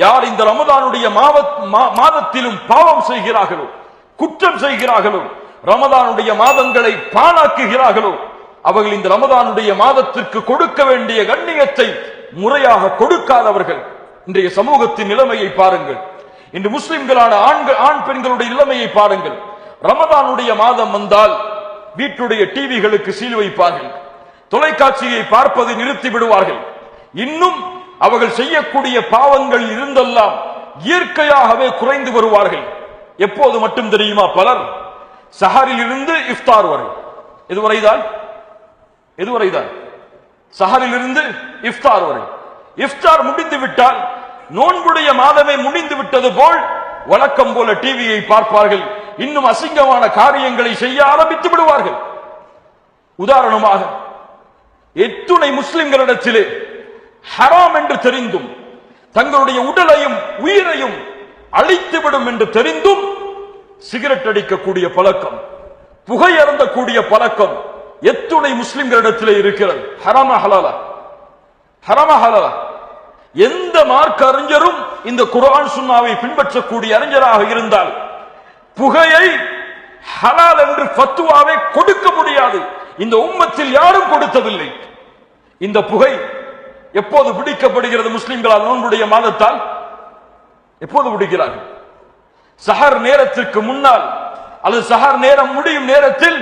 யார் இந்த ரமதானுடைய மாதத்திலும் பாவம் செய்கிறார்களோ, குற்றம் செய்கிறார்களோ, ரமதானுடைய மாதங்களை பாழாக்குகிறார்களோ, அவர்கள் இந்த ரமதானுடைய மாதத்திற்கு கொடுக்க வேண்டிய கண்ணியத்தை முறையாக கொடுக்காதவர்கள். இன்றைய சமூகத்தின் நிலைமையை பாருங்கள். இன்று முஸ்லிம்களான ஆண் பெண்களுடைய நிலைமையை பாருங்கள். ரமதானுடைய மாதம் வந்தால் வீட்டுடைய டிவிகளுக்கு சீல் வைப்பார்கள், தொலைக்காட்சியை பார்ப்பதை நிறுத்தி விடுவார்கள். இன்னும் அவர்கள் செய்யக்கூடிய பாவங்கள் இருந்தெல்லாம் இயற்கையாகவே குறைந்து வருவார்கள். எப்போது மட்டும் தெரியுமா? பலர் சஹரில் இருந்து இஃப்தார் வரை, எதுவரைதான் சஹரில் இருந்து இஃப்தார் வரை. இஃப்தார் முடிந்து விட்டால் நோன்புடைய மாதமே முடிந்து விட்டது போல் வழக்கம் போல டிவியை பார்ப்பார்கள். இன்னும் அசிங்கமான காரியங்களை செய்ய ஆரம்பித்து விடுவார்கள். உதாரணமாக, எத்துணை முஸ்லிம்களிடத்திலே ஹராம் என்று தெரிந்தும் தங்களுடைய உடலையும் உயிரையும் அழித்துவிடும் என்று தெரிந்தும் சிகரெட் அடிக்கக்கூடிய பழக்கம், புகை அருந்தக்கூடிய பழக்கம் எத்துணை முஸ்லிம்களிடத்திலே இருக்கிறது. ஹராமா ஹலாலா? ஹராமா ஹலாலா? எந்த மார்க்க அறிஞரும் இந்த குர்ஆன் சுன்னாவை பின்பற்றக்கூடிய அறிஞராக இருந்தால் புகையை ஹலால் என்று ஃபத்வாவை கொடுக்க முடியாது. இந்த உம்மத்தில் யாரும் கொடுத்ததில்லை. இந்த புகை எப்போது பிடிக்கப்படுகிறது முஸ்லிம்களால்? நோன்புடைய மாதத்தால். எப்போது பிடிக்கிறார்கள்? சஹர் நேரத்திற்கு முன்னால் அல்லது சஹர் நேரம் முடியும் நேரத்தில்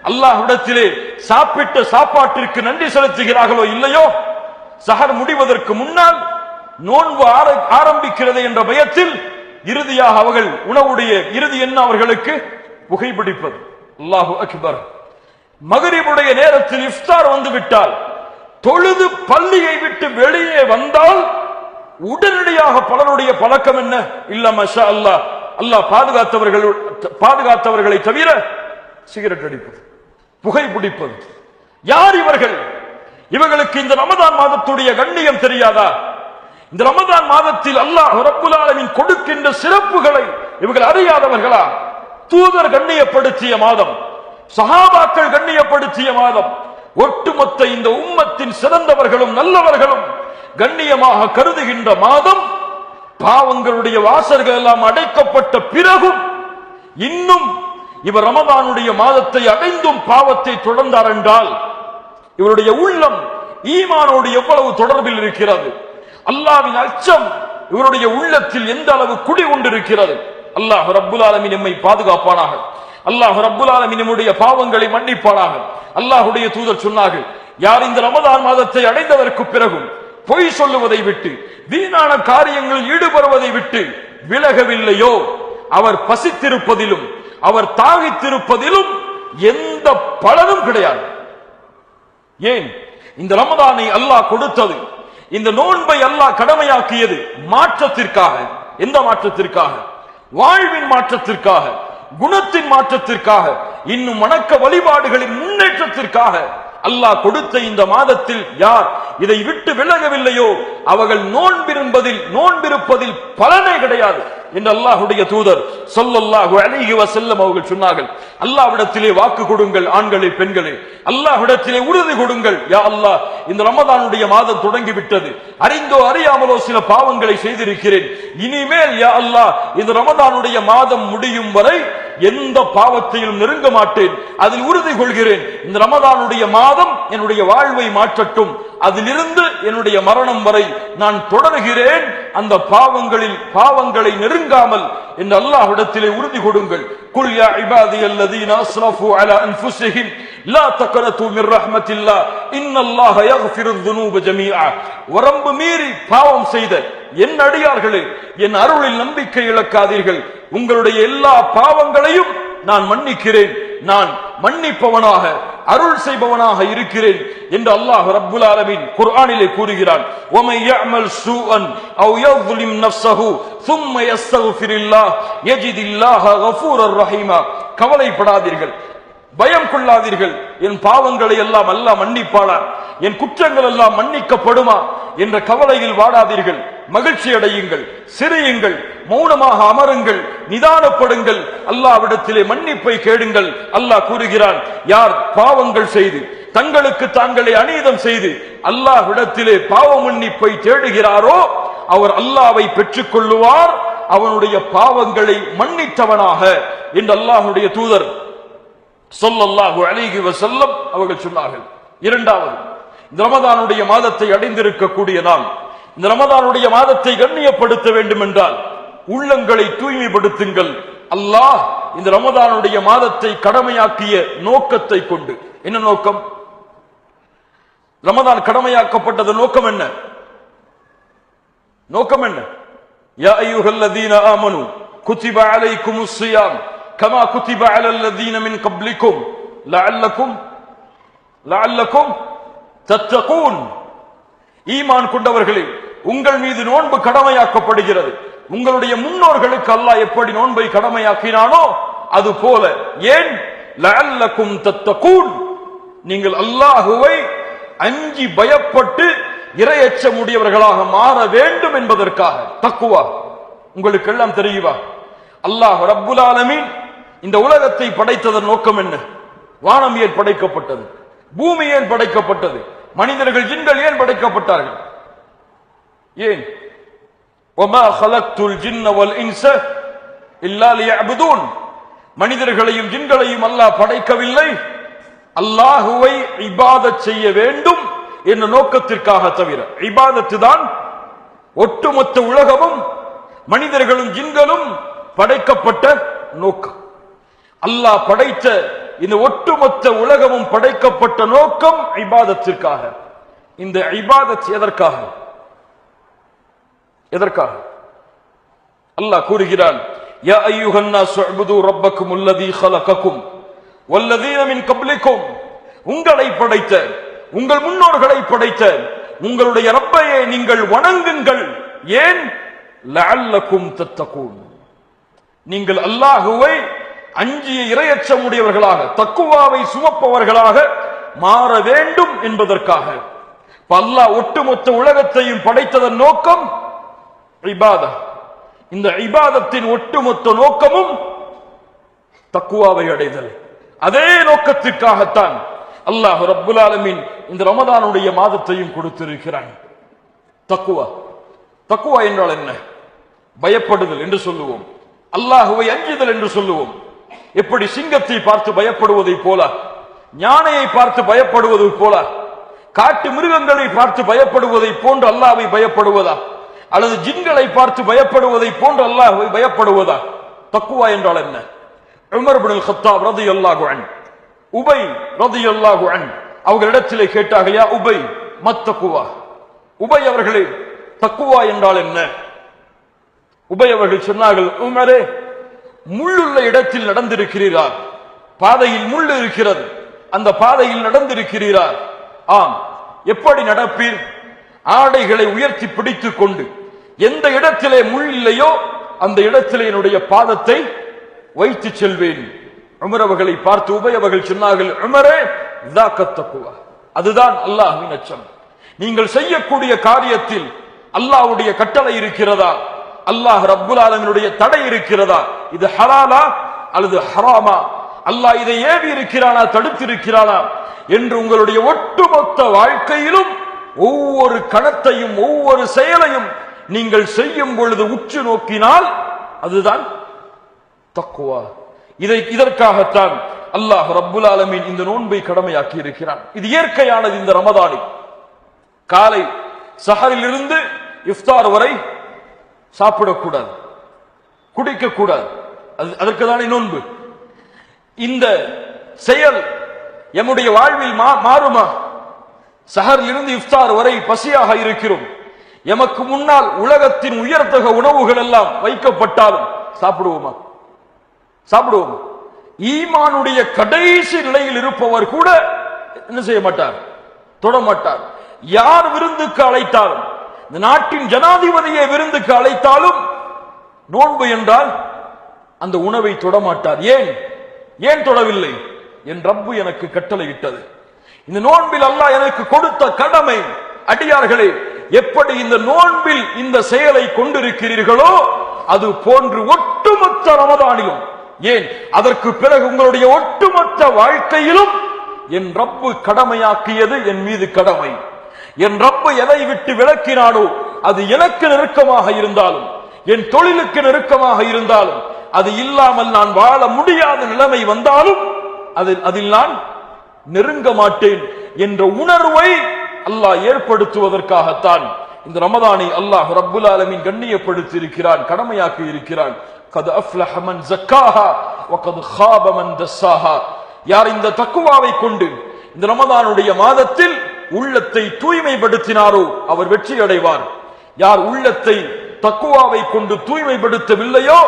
அல்லாஹ்விடத்திலே சாப்பிட்ட சாப்பாட்டிற்கு நன்றி செலுத்துகிறார்களோ இல்லையோ, சஹர் முடிவதற்கு முன்னால் நோன்பு ஆரம்பிக்கிறது என்ற பயத்தில் இறுதியாக அவர்கள் உணவுடைய இறுதி என்ன அவர்களுக்கு? புகைப்பிடிப்பது. அல்லாஹு அக்பர். மகரிபுடைய நேரத்தில் இஃப்தார் வந்து விட்டால், தொழுது பள்ளியை விட்டு வெளியே வந்தால் உடனடியாக பலருடைய பழக்கம் என்ன? இல்ல மஷா அல்லாஹ், அல்லாஹ் பாதுகாத்தவர்களை தவிர சிகரெட் அடிப்பது, புகைப்பிடிப்பது. யார் இவர்கள்? இவர்களுக்கு இந்த ரமதான் மாதத்துடைய கண்ணியம் தெரியாதா? இந்த ரமதான் மாதத்தில் அல்லாஹ் ரப்புல் ஆலமீன் கொடுக்கின்ற சிறப்புகளை இவர்கள் அறியாதவர்களா? தூதர் கண்ணியப்படுத்திய மாதம், சஹாபாக்கள் கண்ணியப்படுத்திய மாதம், ஒட்டுமொத்த இந்த உம்மத்தின் சிறந்தவர்களும் நல்லவர்களும் கண்ணியமாக கருதுகின்ற மாதம், பாவங்களுடைய வாசல்கள் எல்லாம் அடைக்கப்பட்ட பிறகும் இன்னும் இவர் ரமதானுடைய மாதத்தை அடைந்தும் பாவத்தை தொடர்ந்தார் என்றால் இவருடைய உள்ளம் ஈமானோடு எவ்வளவு தொடர்பில் இருக்கிறது? அல்லாஹ்வின் அச்சம் இவருடைய உள்ளத்தில் எந்த அளவு குடி கொண்டிருக்கிறது? அல்லாஹ் ரப்புல் ஆலமீன் நம்மை பாதுகாப்பானாக. அல்லாஹ் ரப்புல் ஆலமீன் நம்முடைய பாவங்களை மன்னிப்பானாக. அல்லாஹ்வுடைய தூதர் சொன்னார்கள், யார் இந்த ரமதான் மாதத்தை அடைந்ததற்கு பிறகும் பொய் சொல்லுவதை விட்டு வீணான காரியங்களில் ஈடுபடுவதை விட்டு விலகவில்லையோ, அவர் பசித்திருப்பதிலும் அவர் தாகித்திருப்பதிலும் எந்த பலனும் கிடையாது. ஏன்? இந்த ரமதானை அல்லாஹ் கொடுத்தது, இந்த நோன்பை அல்லாஹ் கடமையாக்கியது மாற்றத்திற்காக. எந்த மாற்றத்திற்காக? வாழ்வின் மாற்றத்திற்காக, குணத்தின் மாற்றத்திற்காக, இன்னும் வணக்க வழிபாடுகளின் முன்னேற்றத்திற்காக அல்லாஹ் கொடுத்த இந்த மாதத்தில் யார் இதை விட்டு விலகவில்லையோ அவர்கள் நோன்பிருப்பதில் பலனே கிடையாது என்று அல்லாஹ்வுடைய தூதர் ஸல்லல்லாஹு அலைஹி வஸல்லம் அவர்கள் சொன்னார்கள். அல்லாஹ்விடத்திலே வாக்கு கொடுங்கள் ஆண்களே பெண்களே, அல்லாஹ்விடத்திலே உறுதி கொடுங்கள். யா அல்லாஹ், இந்த ரமதானுடைய மாதம் தொடங்கிவிட்டது, அறிந்தோ அறியாமலோ சில பாவங்களை செய்திருக்கிறேன், இனிமேல் யா அல்லாஹ் இந்த ரமதானுடைய மாதம் முடியும் வரை எந்த பாவத்தையும் நெருங்க மாட்டேன், அதில் உறுதி கொள்கிறேன். இந்த ரமதானுடைய மாதம் என்னுடைய வாழ்வை மாற்றட்டும், அதிலிருந்து என்னுடைய மரணம் வரை நான் தொடர்கிறேன், அந்த பாவங்களை நெருங்காமல் என்று அல்லாஹ்விடத்திலே உறுதி கொடுங்கள். குல் யா இபாதியல்லதீன அஸ்ரஃபு அலா அன்ஃபுஸிஹிம் லா தக்னது மிர் ரஹ்மத்தில்லாஹ் இன்னல்லாஹ யக்ஃபிருத் துனூப ஜமீஆ. வரம்பு மீறி பாவம் செய்த என் அடியார்களே, என் அருளில் நம்பிக்கை இழக்காதீர்கள், உங்களுடைய எல்லா பாவங்களையும் நான் மன்னிக்கிறேன், நான் மன்னிப்பவனாக அருள் செய்பவனாக இருக்கிறேன் என்று அல்லாஹ் ரப்புல் ஆலமீன் குர்ஆனிலே கூறுகிறான். வமை யஅமல் ஸூஅன் அவ் யظلم نفسه ثم يستغفر الله يجد الله غفورا رحيما. கவலைப்படாதீர்கள், பயம் கொள்ளாதீர்கள், என் பாவங்களை எல்லாம் அல்லாஹ் மன்னிப்பானா, என் குற்றங்கள் எல்லாம் மன்னிக்கப்படுமா என்ற கவலையில் வாடாதீர்கள். மகிழ்ச்சி அடையுங்கள், சிரியுங்கள், மௌனமாக அமருங்கள், நிதானப்படுங்கள், அல்லாஹ்விடத்திலே மன்னிப்பை கேளுங்கள். அல்லாஹ் கூறுகிறான், யார் பாவங்கள் செய்து தங்களுக்கு தாங்களே அநீதம் செய்து அல்லாஹ்விடத்திலே பாவ மன்னிப்பை தேடுகிறாரோ அவர் அல்லாஹ்வை பெற்றுக் கொள்ளுவார், அவனுடைய பாவங்களை மன்னித்தவனாக என்று அல்லாஹ்வுடைய தூதர் ஸல்லல்லாஹு அலைஹி வஸல்லம் அவர்கள் சொன்னார்கள். இரண்டாவது, இந்த ரமதானுடைய மாதத்தை அடைந்திருக்கக்கூடிய நாம் இந்த ரமதானுடைய மாதத்தை கண்ணியப்படுத்த வேண்டும் என்றால் உள்ளங்களை தூய்மைப்படுத்துங்கள். அல்லாஹ் இந்த ரமதானுடைய மாதத்தை கடமையாக்கிய நோக்கத்தை கொண்டு. என்ன நோக்கம்? ரமதான் கடமையாக்கப்பட்டது நோக்கம் என்ன? நோக்கம் என்ன? யா அய்யுஹல்லதீன ஆமனு குதிப அலைக்குமுஸ் ஸியாம் கமா குதிப அலல்லதீன மின் கப்லிக்கும் லஅல்லக்கும் தத்தகூன். ஈமான் கொண்டவர்களே, உங்கள் மீது நோன்பு கடமையாக்கப்படுகிறது. உங்களுடைய முன்னோர்களுக்கு அல்லாஹ் எப்படி நோன்பை கடமையாக்கினானோ அது போல. ஏன்? லஅல்லக்கும் தத்தகூன், நீங்கள் அல்லாஹ்வை அஞ்சி பயப்பட்டு இறையச்சமுடையவர்களாக மாற வேண்டும் என்பதற்காக. தக்வா உங்களுக்கு எல்லாம் தெரியுமா? அல்லாஹ் ரப்புல் ஆலமீன் இந்த உலகத்தை படைத்ததன் நோக்கம் என்ன? வானம் ஏன் படைக்கப்பட்டது? பூமி ஏன் படைக்கப்பட்டது? மனிதர்கள் ஜின்கள் ஏன் படைக்கப்பட்டார்கள்? ஏன்? வமா خلقتுல் ஜின்ன வல் இன்ஸ இல்லா லியஅபுதூன். மனிதர்களையும் ஜின்களையும் அல்லாஹ் படைக்கவில்லை அல்லாஹ்வை இபாதத் செய்ய வேண்டும் என்ற நோக்கத்திற்காக தவிர. இபாதத்து தான் ஒட்டுமொத்த உலகமும் மனிதர்களும் ஜின்களும் படைக்கப்பட்ட நோக்கம். அல்லாஹ் படைத்த இந்த ஒட்டுமொத்த உலகமும் படைக்கப்பட்ட நோக்கம் இபாதத்திற்காக. இந்த இபாதத் எதற்காக? எதற்காக? அல்லாஹ் கூறுகிறான், யா அய்யுஹன் நாஸ் உஅ்புது ரப்பக்கும் அல்லதீ خلقكم வல்லதீன மின் கப்லிக்கும். உங்களை படைத்த, உங்கள் முன்னோர்களை படைத்த உங்களுடைய ரப்பையை நீங்கள் வணங்குங்கள். ஏன்? லஅல்லக்கும் தத்தகூன், நீங்கள் அல்லாஹ்வை அஞ்சிய இறையச்சமுடையவர்களாக, தக்குவாவை சுமப்பவர்களாக மாற வேண்டும் என்பதற்காக. அல்லாஹ் ஒட்டுமொத்த உலகத்தையும் படைத்ததன் நோக்கம் இபாதத். இந்த இபாதத்தின் ஒட்டுமொத்த நோக்கமும் தக்குவாவை அடைதல். அதே நோக்கத்திற்காகத்தான் அல்லாஹ் ரப்புல் ஆலமீன் இந்த ரமதானுடைய மாதத்தையும் கொடுத்திருக்கிறான். தக்குவா. தக்குவா என்றால் என்ன? பயப்படுதல் என்று சொல்லுவோம், அல்லாஹ்வை அஞ்சுதல் என்று சொல்லுவோம். எப்படி சிங்கத்தை பார்த்து பயப்படுவதை போல, ஞானையை பார்த்து பயப்படுவதை போல, காட்டு மிருகங்களை பார்த்து பயப்படுவதை போன்று அல்லாஹ்வை பயப்படுவதா, அல்லது ஜின்களை பார்த்து பயப்படுவதை போன்று அல்லாஹ்வை பயப்படுவதா? தக்குவா என்றால் என்ன? உமர் இப்னுல் கத்தாப் ரலியல்லாஹு அன்ஹு, உபை ரலியல்லாஹு அன்ஹு அவர்களிடத்திலே கேட்டார்கள், யா உபை மத்தக்குவா, உபை அவர்களே தக்குவா என்றால் என்ன? உபை அவர்கள் சொன்னார்கள், உமரே, முள்ளுள்ள இடத்தில் நடந்திருக்கிறீரா? பாதையில் முள் இருக்கிறது, அந்த பாதையில் நடந்திருக்கிறீரா? ஆம். எப்படி நடப்பீர்? ஆடைகளை உயர்த்தி பிடித்துக் கொண்டு எந்த இடத்திலே முள் இல்லையோ அந்த இடத்திலே என்னுடைய பாதத்தை வைத்து செல்வேன். உமர் அவர்களை பார்த்து உபை அவர்கள் சொன்னார்கள், உமரே ஸாகத் தக்வா, அதுதான் அல்லாஹ்வின் அச்சம். நீங்கள் செய்யக்கூடிய காரியத்தில் அல்லாஹ்வுடைய கட்டளை இருக்கிறதா, அல்லாஹ் ரப்புல் ஆலமீனுடைய தடை இருக்கிறதா, இது ஹலாலா அல்லது ஹராமா, அல்லாஹ் இதை ஏவி இருக்கிறானா தடுத்து இருக்கிறானா என்று உங்களுடைய ஒட்டுமொத்த வாழ்க்கையிலும் ஒவ்வொரு கணத்தையும் ஒவ்வொரு செயலையும் நீங்கள் செய்யும் பொழுது உற்று நோக்கினால் அதுதான் தக்வா. இதற்காகத்தான் அல்லாஹ் ரப்புல் ஆலமீன் இந்த நோன்பை கடமையாக்கி இருக்கிறான். இது இயற்கையானது. இந்த ரமதானில் காலை சஹரில் இருந்து இஃப்தார் வரை சாப்பிடக்கூடாது, குடிக்க கூடாது. அதற்கு தானே நோன்பு. இந்த செயல் எம்முடைய வாழ்வில் மாறுமா? சஹரில் இருந்து இஃப்தார் வரை பசியாக இருக்கிறோம், எமக்கு முன்னால் உலகத்தின் உயர்தக உணவுகள் எல்லாம் வைக்கப்பட்டாலும் சாப்பிடுவோமா? சாப்பிடுவோம். ஈமானுடைய கடைசி நிலையில் இருப்பவர் கூட என்ன செய்ய மாட்டார்? தொட மாட்டார். யார் விருந்துக்கு அழைத்தாலும், இந்த நாட்டின் ஜனாதிபதியை விருந்துக்கு அழைத்தாலும் நோன்பு என்றால் அந்த உணவை தொடமாட்டார். ஏன் தொடவில்லை? என் ரப்பு எனக்கு கட்டளையிட்டது. இந்த நோன்பில் அல்லாஹ் எனக்கு கொடுத்த கடமை. அடியார்களே, எப்படி இந்த நோன்பில் இந்த செயலை கொண்டிருக்கிறீர்களோ அது போன்று ஒட்டுமொத்த ரமதானிலும், ஏன் அதற்கு பிறகு உங்களுடைய ஒட்டுமொத்த வாழ்க்கையிலும் என் ரப்பு கடமையாக்கியது என் மீது கடமை. என் ரப்பு எதை விட்டு விலக்கினானோ அது எனக்கு நெருக்கமாக இருந்தாலும், என் தொழிலுக்கு நெருக்கமாக இருந்தாலும், அது இல்லாமல் நான் வாழ முடியாத நிலைமை வந்தாலும் அதில் நான் நெருங்க மாட்டேன் என்ற உணர்வை அல்லாஹ் ஏற்படுத்துவதற்காகத்தான் இந்த ரமதானை அல்லாஹ் ரப்புல் ஆலமீன் கண்ணியப்படுத்தி இருக்கிறான், கடமையாக்கி இருக்கிறான். கத் அஃப்லஹ மன் ஸக்காஹா வ கத் ஹாப மன் தஸ்ஸாஹா. யார் இந்த தக்வாவை கொண்டு இந்த ரமதானுடைய மாதத்தில் உள்ளத்தை தூய்மைப்படுத்தினாரோ அவர் வெற்றி அடைவார். யார் உள்ளத்தை தக்வாவை கொண்டு தூய்மைப்படுத்தவில்லையோ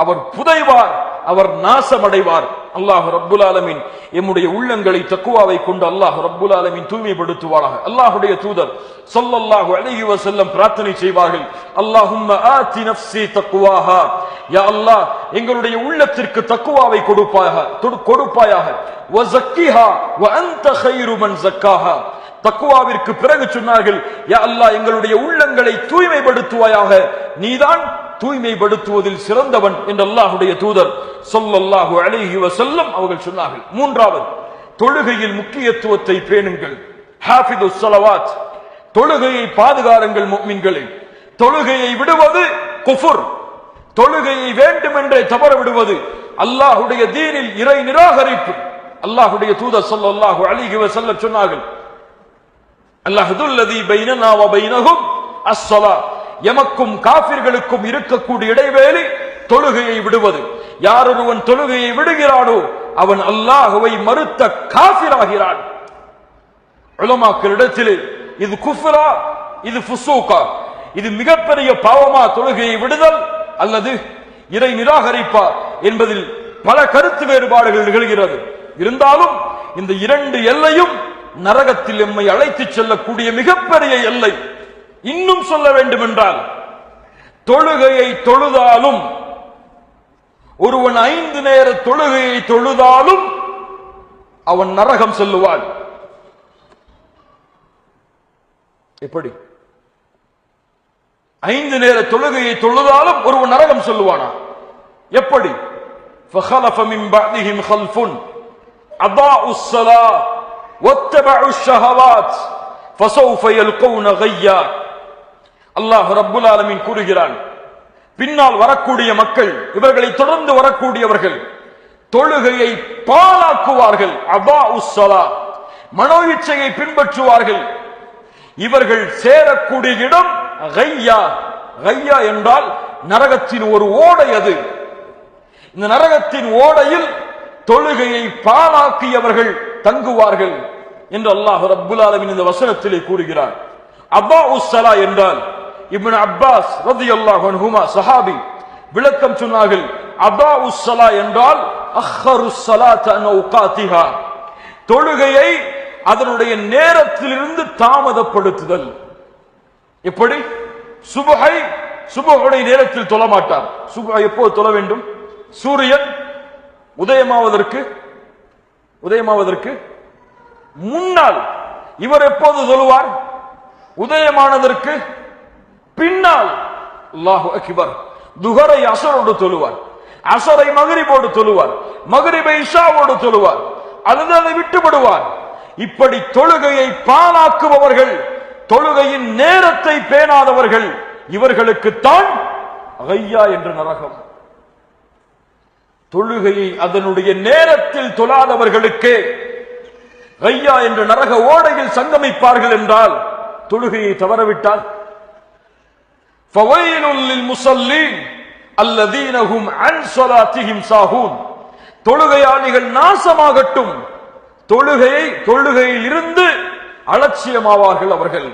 அவர் புதைவார், அவர் நாசமடைவார். அல்லாஹ் ரப்புல் ஆலமீன் எம்முடைய உள்ளங்களை தக்வாவை கொண்டு அல்லாஹ் ரப்புல் ஆலமீன் தூய்மைப்படுத்துவாராக. அல்லாஹ்வுடைய தூதர் ஸல்லல்லாஹு அலைஹி வஸல்லம் பிரார்த்தனை செய்வார்கள், அல்லாஹும்ம ஆதி நஃப்ஸி தக்வாஹா. யா அல்லாஹ் எங்களுடைய உள்ளத்திற்கு தக்வாவை கொடுப்பாயாக. வ ஸக்கிஹா வ அன்த கைரு மன் ஸக்காஹா. தக்வாவிற்கு பிறகு சொன்னார்கள், யா அல்லாஹ் எங்களுடைய உள்ளங்களை தூய்மைப்படுத்துவாயாக, நீதான் தூய்மைப்படுத்துவதில் சிறந்தவன் என்று அல்லாஹ்வுடைய தூதர் ஸல்லல்லாஹு அலைஹி வஸல்லம் அவர்கள் சொன்னார்கள். மூன்றாவது, தொழுகையில் முக்கியத்துவத்தை பேணுங்கள். ஹாஃபிதுஸ் ஸலவாத், தொழுகையை பாதுகாருங்கள் முஃமின்களே. தொழுகையை விடுவது குஃபுர், தொழுகையை வேண்டுமென்றே தவற விடுவது அல்லாஹ்வுடைய தீனில் இறை நிராகரிப்பு. அல்லாஹ்வுடைய தூதர் ஸல்லல்லாஹு அலைஹி வஸல்லம் சொன்னார்கள், அல்லாஹுல்லதி பைனனா வ பைனஹும் அஸ்ஸலா. எமக்கும் காஃபிர்களுக்கும் இருக்கக்கூடிய இடைவேளை தொழுகையை விடுவது. யார் ஒருவன் தொழுகையை விடுகிறானோ அவன் அல்லாஹ்வை மறுத்த காஃபிராகிறான். உலமாக்களிடத்தில் இது குஃப்ரா, இது ஃபுசூகா, இது மிகப்பெரிய பாவமா தொழுகையை விடுதல் அல்லது இறை நிராகரிப்பா என்பதில் பல கருத்து வேறுபாடுகள் நிகழ்கிறது. இருந்தாலும் இந்த இரண்டு எல்லையும் நரகத்தில் எம்மை அழைத்துச் செல்லக்கூடிய மிகப்பெரிய எல்லை. இன்னும் சொல்ல வேண்டும் என்றால், தொழுகையை தொழுதாலும் ஒருவன் 5 நேர தொழுகையை தொழுதாலும் அவன் நரகம் செல்லுவான். எப்படி? 5 நேர தொழுகையை தொழுதாலும் ஒருவன் நரகம் செல்லுவானா? எப்படி? فخلف من بعدهم خلف أضاعوا الصلاة واتبعوا الشهوات فسوف يلقون غيا. அல்லாஹ் ரப்புல் ஆலமீன் கூறுகிறான், பின்னால் வரக்கூடிய மக்கள், இவர்களை தொடர்ந்து வரக்கூடியவர்கள் தொழுகையை பாழாக்குவார்கள். அதாஉஸ் ஸலா, மனோ இச்சையை பின்பற்றுவார்கள். இவர்கள் சேரக்கூடிய இடம் கையா. கையா என்றால் நரகத்தின் ஒரு ஓடை. அது இந்த நரகத்தின் ஓடையில் தொழுகையை பாழாக்கியவர்கள் தங்குவார்கள் என்று அல்லாஹ் ரப்புல் ஆலமீன் இந்த வசனத்திலே கூறுகிறார். அதாஉஸ் ஸலா என்றால் இப்னு அப்பாஸ் ரலியல்லாஹு அன்ஹுமா சஹாபி விளக்கம் சொன்னார்கள், அதாஉஸ் ஸலா என்றால் அஹ்ஹருஸ் ஸலாத அன் அவ்காத்திஹா, தொழுகையை அதனுடைய நேரத்திலிருந்து தாமதப்படுத்துதல். எப்படி? சுபஹுடைய நேரத்தில் தொழ மாட்டார். சுபஹ் எப்போது தொழ வேண்டும்? சூரியன் உதயமாவதற்கு முன்னால். இவர் எப்போது தொழுவார்? உதயமானதற்கு பின்னால். அல்லாஹு அக்பர். துஹரை அஸரோடு தொழுவார், அஸரை மக்ரிபோடு தொழுவார், மக்ரிபை இஷாவோடு தொழுவார், அல்லது அதை விட்டுவிடுவார். இப்படி தொழுகையை பாழாக்குபவர்கள், தொழுகையின் நேரத்தை பேணாதவர்கள், இவர்களுக்குத்தான் கையா என்ற நரகம். தொழுகையை அதனுடைய நேரத்தில் தொழாதவர்களுக்கு கையா என்ற நரக ஓடையில் சங்கமிப்பார்கள் என்றால், தொழுகையை தவறவிட்டால் ஃபவைலுல் லில் முஸல்லீன் அல்லதீன ஹும் அன் ஸலாத்திஹிம் சாஹூன், தொழுகையாளிகள் நாசமாகட்டும், தொழுகையில் இருந்து அலட்சியமாவார்கள் அவர்கள்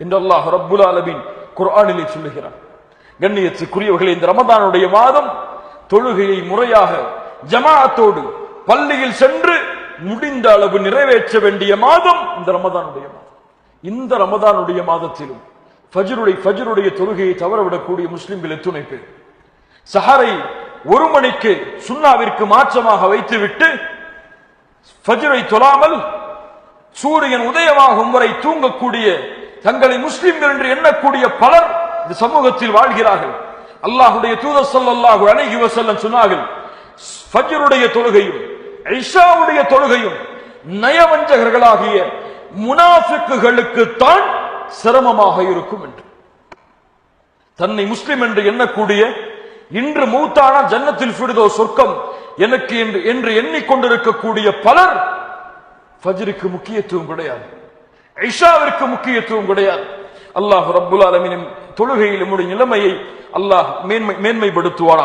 என்று அல்லாஹ் ரப்புல் ஆலமீன் குர்ஆனிலே சொல்லுகிறார். கண்ணியத்துக்குரியவர்களே, இந்த ரமதானுடைய மாதம் தொழுகையை முறையாக ஜமாஅத்தோடு பள்ளியில் சென்று முடிந்த அளவு நிறைவேற்ற வேண்டிய மாதம் இந்த ரமதானுடைய மாதம். இந்த ரமதானுடைய மாதத்திலும் ஃபஜ்ருடைய தொழுகையை தவறவிடக்கூடிய முஸ்லிம்கள் எத்துணை பேர்? சஹரை 1 மணிக்கு சுன்னாவிற்கு மாற்றமாக வைத்துவிட்டு ஃபஜ்ரை தொழாமல் சூரியன் உதயமாகும் வரை தூங்கக்கூடிய தங்களை முஸ்லிம்கள் என்று எண்ணக்கூடிய பலர் இந்த சமூகத்தில் வாழ்கிறார்கள். அல்லாஹ்வுடைய தூதர் ஸல்லல்லாஹு அலைஹி வஸல்லம் சொன்னார்கள், ஃபஜ்ருடைய தொழுகையும் இஷாவுடைய தொழுகையும் நயவஞ்சகர்களாகிய முனாஃபிக்குகளுக்கு தான் சிரமமாக இருக்கும் என்று. தன்னை முஸ்லிம் என்று எண்ணக்கூடிய, இன்று மூத்தான ஜன்னத்தில் ஃபிர்தோ சொர்க்கம் எனக்கு என்று எண்ணிக்கொண்டிருக்கக்கூடிய பலர் ஃபஜ்ருக்கு முக்கியத்துவம் கிடையாது, இஷாவிற்கு முக்கியத்துவம் கிடையாது. அல்லாஹ் ரப்புல் ஆலமீன் தொழுகையில் நம்முடைய நிலைமையை அல்லாஹ் மேன்மைப்படுத்துவானா.